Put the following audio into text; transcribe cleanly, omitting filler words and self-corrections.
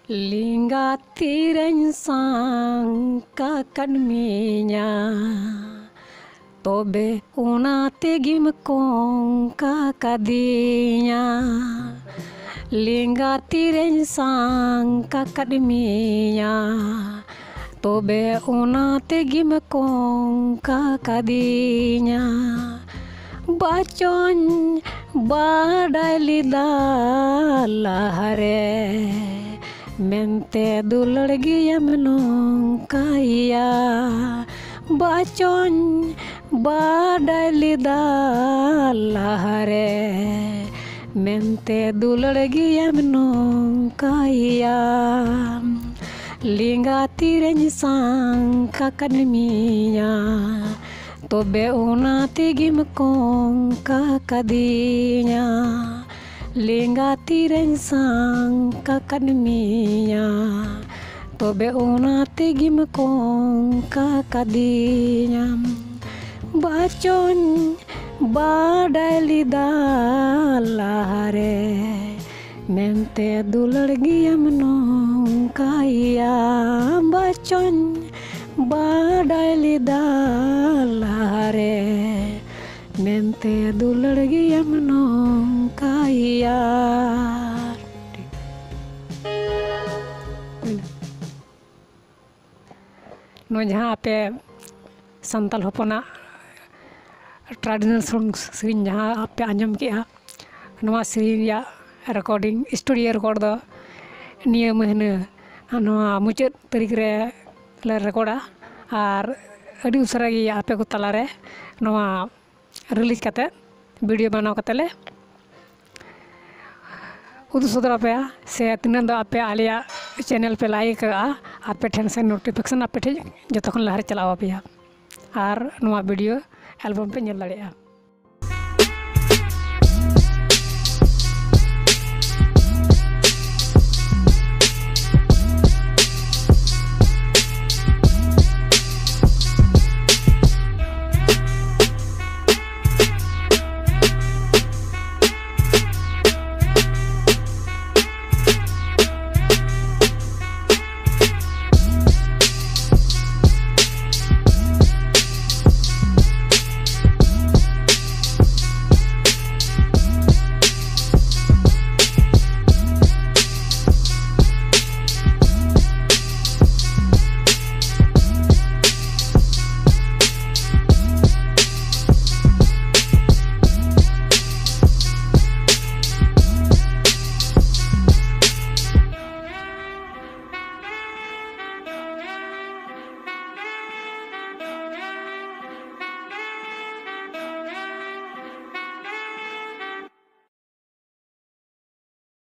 Lingga tireng sangka kan minya tobe una tegim kongka kadinya. Lingga tireng sangka kan minya tobe una tegim kongka kadinya. Bacon badai lida lahare mente dulurgi yamnong kaya. Bacon badai lida lahare mente dulurgi yamnong kaya. Lingga tireng sangka kan minya tobe una tegim kongka kadinya. Lingga tireng sangka kan minya tobe una tegim kongka kadinya. Bacon badai lida lahare mente dulurgi yamnong kaya. Bacon badai lida lahare mente dulurgi yamnong kaya. नो जहाँ पे संताल होपना traditional song सेरिंग जहाँ आप पे आंजम किया नवा सेरिंग या रिकॉर्डिंग स्टूडियो रिकॉर्ड दो निया महीना नवा मुचाद तारीख रे ले रिकॉर्डा और अड़ी उसरा गी आपे को तलारे नवा रिलीज करते वीडियो बनाओ करते ले उदु सदरा पे से तिना दो आपे आलिया चैनल पे लाइक आपे ठेन से नोटिफिकेशन आपे ठे जतखन लहर चलावा पे और नवा वीडियो एल्बम पे नेल दाड़ेया।